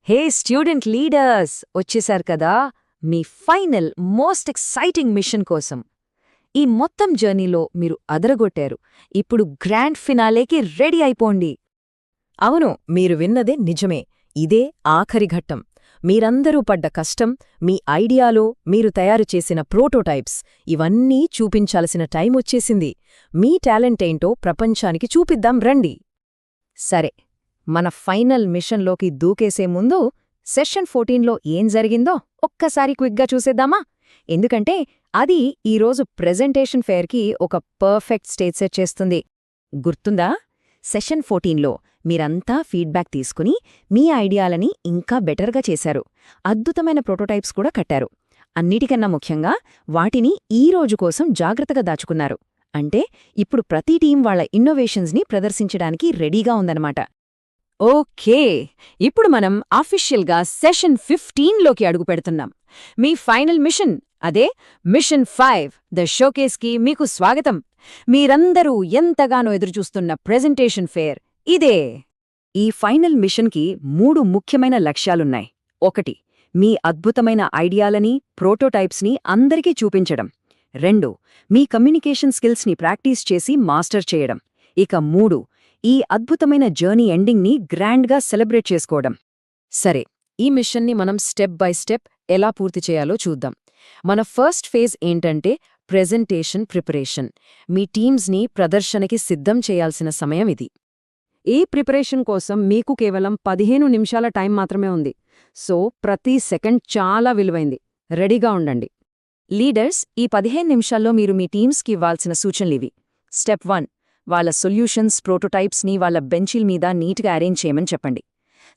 హే student leaders వచ్చేశారు కదా మీ final most exciting machine కోసం. ఈ మొత్తం జర్నీలో మీరు అదరగొట్టారు. ఇప్పుడు గ్రాండ్ ఫినాలేకి రెడీ అయిపోండి. అవును, మీరు విన్నదే నిజమే. ఇదే ఆఖరి ఘట్టం. మీరందరూ పడ్డ కష్టం, మీ ఐడియాలు, మీరు తయారుచేసిన ప్రోటోటైప్స్ ఇవన్నీ చూపించాల్సిన టైమొచ్చేసింది. మీ టాలెంటేంటో ప్రపంచానికి చూపిద్దాం రండి. సరే, మన ఫైనల్ మిషన్లోకి దూకేసే ముందు సెషన్ 14లో ఏం జరిగిందో ఒక్కసారి క్విక్గా చూసేద్దామా? ఎందుకంటే అది ఈరోజు ప్రెజెంటేషన్ ఫేర్కి ఒక పర్ఫెక్ట్ స్టేజ్ సెట్ చేస్తుంది. గుర్తుందా? సెషన్ 14లో మీరంతా ఫీడ్బ్యాక్ తీసుకుని మీ ఐడియాలని ఇంకా బెటర్గా చేశారు. అద్భుతమైన ప్రోటోటైప్స్ కూడా కట్టారు. అన్నిటికన్నా ముఖ్యంగా వాటిని ఈ రోజు కోసం జాగ్రత్తగా దాచుకున్నారు. అంటే ఇప్పుడు ప్రతి టీం వాళ్ల ఇన్నోవేషన్స్ని ప్రదర్శించడానికి రెడీగా ఉందన్నమాట. ఓకే, ఇప్పుడు మనం అఫీషియల్గా సెషన్ 15లోకి అడుగుపెడుతున్నాం. మీ ఫైనల్ మిషన్, అదే మిషన్ 5 ద షోకేస్కి మీకు స్వాగతం. మీరందరూ ఎంతగానో ఎదురుచూస్తున్న ప్రెజెంటేషన్ ఫేర్ ఇదే. ఈ ఫైనల్ మిషన్కి 3 ముఖ్యమైన లక్ష్యాలున్నాయి. 1. మీ అద్భుతమైన ఐడియాలని, ప్రోటోటైప్స్ని అందరికీ చూపించడం. 2. మీ కమ్యూనికేషన్ స్కిల్స్ని ప్రాక్టీస్ చేసి మాస్టర్ చేయడం. ఇక 3. ఈ అద్భుతమైన జర్నీ ఎండింగ్ని గ్రాండ్గా సెలబ్రేట్ చేసుకోవడం. సరే, ఈ మిషన్ని మనం స్టెప్ బై స్టెప్ ఎలా పూర్తి చేయాలో చూద్దాం. మన ఫస్ట్ ఫేజ్ ఏంటంటే ప్రెజెంటేషన్ ప్రిపరేషన్. మీ టీమ్స్ని ప్రదర్శనకి సిద్ధం చేయాల్సిన సమయం ఇది. ఈ ప్రిపరేషన్ కోసం మీకు కేవలం 15 నిమిషాల టైం మాత్రమే ఉంది. సో ప్రతి సెకండ్ చాలా విలువైంది. రెడీగా ఉండండి. లీడర్స్, ఈ 15 నిమిషాల్లో మీరు మీ టీమ్స్కి ఇవ్వాల్సిన సూచనలివి. స్టెప్ 1, వాళ్ళ సొల్యూషన్స్, ప్రోటోటైప్స్ని వాళ్ళ బెంచీల మీద నీట్గా అరేంజ్ చేయమని చెప్పండి.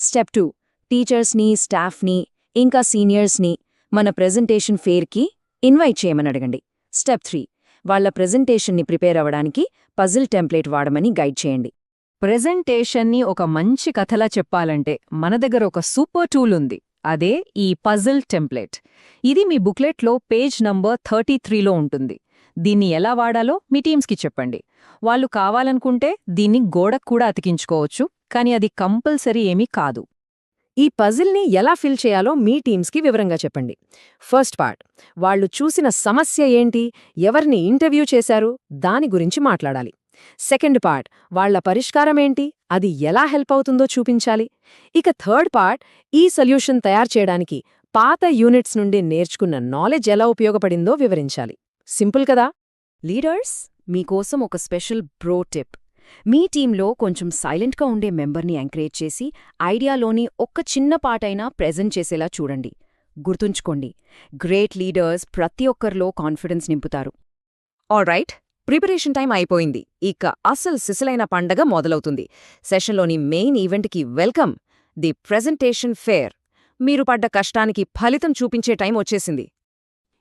స్టెప్ 2, టీచర్స్ని, స్టాఫ్ని, ఇంకా సీనియర్స్ని మన ప్రెజెంటేషన్ ఫేర్కి ఇన్వైట్ చేయమని అడగండి. స్టెప్ 3, వాళ్ళ ప్రెజెంటేషన్ని ప్రిపేర్ అవ్వడానికి పజిల్ టెంప్లెట్ వాడమని గైడ్ చేయండి. ప్రెజెంటేషన్ని ఒక మంచి కథలా చెప్పాలంటే మన దగ్గర ఒక సూపర్ టూల్ ఉంది. అదే ఈ పజిల్ టెంప్లెట్. ఇది మీ బుక్లెట్లో పేజ్ నంబర్ 33లో ఉంటుంది. దీన్ని ఎలా వాడాలో మీ టీమ్స్కి చెప్పండి. వాళ్ళు కావాలనుకుంటే దీన్ని గోడకు కూడా అతికించుకోవచ్చు, కానీ అది కంపల్సరీ ఏమీ కాదు. ఈ పజిల్ని ఎలా ఫిల్ చేయాలో మీ టీమ్స్కి వివరంగా చెప్పండి. ఫస్ట్ పార్ట్, వాళ్ళు చూసిన సమస్య ఏంటి, ఎవరిని ఇంటర్వ్యూ చేశారు, దాని గురించి మాట్లాడాలి. సెకండ్ పార్ట్, వాళ్ల పరిష్కారమేంటి, అది ఎలా హెల్ప్ అవుతుందో చూపించాలి. ఇక థర్డ్ పార్ట్, ఈ సొల్యూషన్ తయారు చేయడానికి పాత యూనిట్స్ నుండి నేర్చుకున్న నాలెడ్జ్ ఎలా ఉపయోగపడిందో వివరించాలి. సింపుల్ కదా? లీడర్స్, మీకోసం ఒక స్పెషల్ ప్రో టిప్. మీ టీంలో కొంచెం సైలెంట్గా ఉండే మెంబర్ని ఎంకరేజ్ చేసి ఐడియాలోని ఒక్క చిన్న పాటైనా ప్రెజెంట్ చేసేలా చూడండి. గుర్తుంచుకోండి, గ్రేట్ లీడర్స్ ప్రతి ఒక్కరిలో కాన్ఫిడెన్స్ నింపుతారు. ఆల్రైట్, ప్రిపరేషన్ టైం అయిపోయింది. ఇక అసలు సిసలైన పండగ మొదలవుతుంది. సెషన్లోని మెయిన్ ఈవెంట్కి వెల్కమ్, ది ప్రెజెంటేషన్ ఫేర్. మీరు పడ్డ కష్టానికి ఫలితం చూపించే టైం వచ్చేసింది.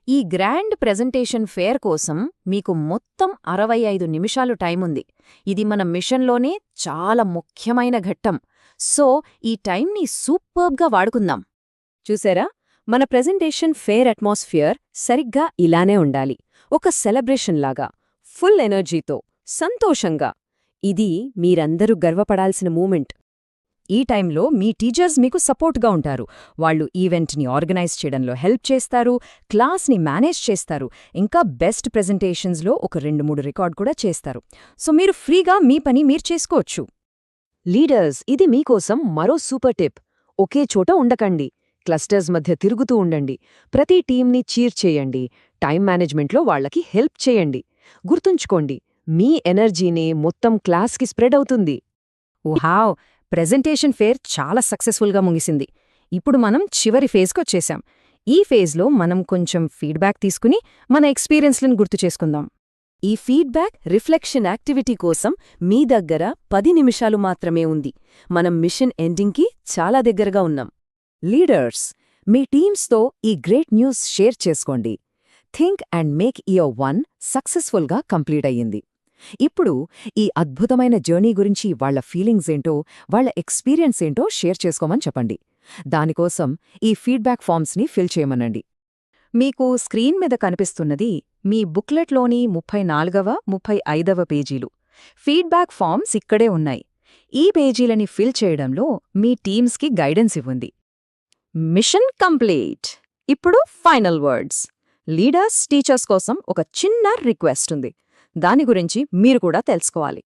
ఈ గ్రాండ్ ప్రెజెంటేషన్ ఫేర్ కోసం మీకు మొత్తం 65 నిమిషాలు టైముంది. ఇది మన మిషన్లోనే చాలా ముఖ్యమైన ఘట్టం. సో ఈ టైంని సూపర్బ్గా వాడుకుందాం. చూసారా, మన ప్రెజెంటేషన్ ఫేర్ అట్మాస్ఫియర్ సరిగ్గా ఇలానే ఉండాలి. ఒక సెలబ్రేషన్ లాగా, ఫుల్ ఎనర్జీతో, సంతోషంగా. ఇది మీరందరూ గర్వపడాల్సిన మూమెంట్. ఈ టైంలో మీ టీచర్స్ మీకు సపోర్ట్గా ఉంటారు. వాళ్ళు ఈవెంట్ని ఆర్గనైజ్ చేయడంలో హెల్ప్ చేస్తారు, క్లాస్ని మేనేజ్ చేస్తారు, ఇంకా బెస్ట్ ప్రెజెంటేషన్స్లో ఒక 2-3 రికార్డ్ కూడా చేస్తారు. సో మీరు ఫ్రీగా మీ పని మీరు చేసుకోవచ్చు. లీడర్స్, ఇది మీకోసం మరో సూపర్ టిప్. ఒకే చోట ఉండకండి. క్లస్టర్స్ మధ్య తిరుగుతూ ఉండండి. ప్రతి టీంని చీర్ చేయండి. టైం మేనేజ్మెంట్లో వాళ్లకి హెల్ప్ చేయండి. గుర్తుంచుకోండి, మీ ఎనర్జీనే మొత్తం క్లాస్కి స్ప్రెడ్ అవుతుంది. ఓహావ్, ప్రెజెంటేషన్ ఫేర్ చాలా సక్సెస్ఫుల్గా ముగిసింది. ఇప్పుడు మనం చివరి ఫేజ్కొచ్చేశాం. ఈ ఫేజ్లో మనం కొంచెం ఫీడ్బ్యాక్ తీసుకుని మన ఎక్స్పీరియన్స్లను గుర్తు చేసుకుందాం. ఈ ఫీడ్బ్యాక్ రిఫ్లెక్షన్ యాక్టివిటీ కోసం మీ దగ్గర 10 నిమిషాలు మాత్రమే ఉంది. మనం మిషన్ ఎండింగ్కి చాలా దగ్గరగా ఉన్నాం. లీడర్స్, మీ టీమ్స్తో ఈ గ్రేట్ న్యూస్ షేర్ చేసుకోండి. థింక్ అండ్ మేక్ ఇయర్ 1 సక్సెస్ఫుల్గా కంప్లీట్ అయ్యింది. ఇప్పుడు ఈ అద్భుతమైన జర్నీ గురించి వాళ్ల ఫీలింగ్స్ ఏంటో, వాళ్ల ఎక్స్పీరియన్స్ ఏంటో షేర్ చేసుకోమని చెప్పండి. దానికోసం ఈ ఫీడ్బ్యాక్ ఫామ్స్ని ఫిల్ చేయమనండి. మీకు స్క్రీన్ మీద కనిపిస్తున్నది మీ బుక్లెట్లోని 34వ, 35వ పేజీలు. ఫీడ్బ్యాక్ ఫామ్స్ ఇక్కడే ఉన్నాయి. ఈ పేజీలని ఫిల్ చేయడంలో మీ టీమ్స్కి గైడెన్స్ ఇవ్వండి. Mission complete. ఇప్పుడు ఫైనల్ వర్డ్స్. లీడర్స్, టీచర్స్ కోసం ఒక చిన్న రిక్వెస్ట్ ఉంది. దాని గురించి మీరు కూడా తెలుసుకోవాలి.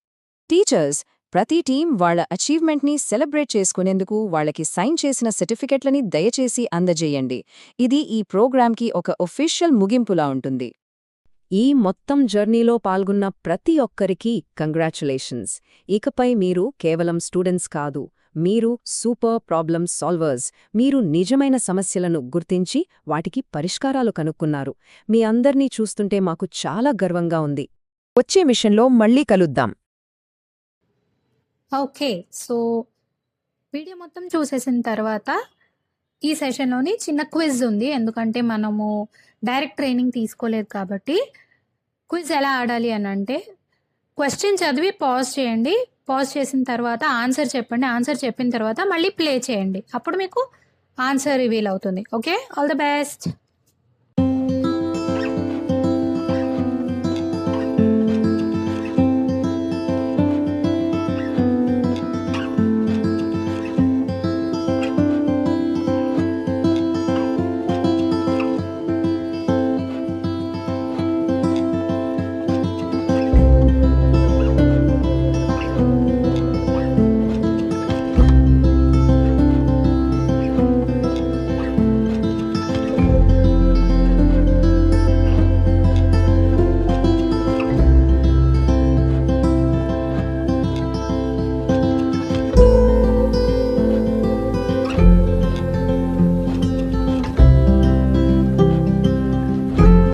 టీచర్స్, ప్రతి టీం వాళ్ళ అచీవ్మెంట్ని సెలబ్రేట్ చేసుకునేందుకు వాళ్ళకి సైన్ చేసిన సర్టిఫికెట్లని దయచేసి అందజేయండి. ఇది ఈ ప్రోగ్రామ్కి ఒక ఒఫీషియల్ ముగింపులా ఉంటుంది. ఈ మొత్తం జర్నీలో పాల్గొన్న ప్రతి ఒక్కరికీ కంగ్రాచులేషన్స్. ఇకపై మీరు కేవలం స్టూడెంట్స్ కాదు, మీరు సూపర్ ప్రాబ్లమ్ సాల్వర్స్. మీరు నిజమైన సమస్యలను గుర్తించి వాటికి పరిష్కారాలు కనుక్కున్నారు. మీ అందర్నీ చూస్తుంటే మాకు చాలా గర్వంగా ఉంది. వచ్చే మిషన్లో మళ్ళీ కలుద్దాం. ఓకే. సో, వీడియో మొత్తం చూసేసిన తర్వాత ఈ సెషన్‌లోని చిన్న క్విజ్ ఉంది. ఎందుకంటే మనము డైరెక్ట్ ట్రైనింగ్ తీసుకోలేదు కాబట్టి. క్విజ్ ఎలా ఆడాలి అనంటే, క్వెషన్ చదివి పాజ్ చేయండి. పాజ్ చేసిన తర్వాత ఆన్సర్ చెప్పండి. ఆన్సర్ చెప్పిన తర్వాత మళ్ళీ ప్లే చేయండి. అప్పుడు మీకు ఆన్సర్ రివీల్ అవుతుంది. ఓకే. All the best.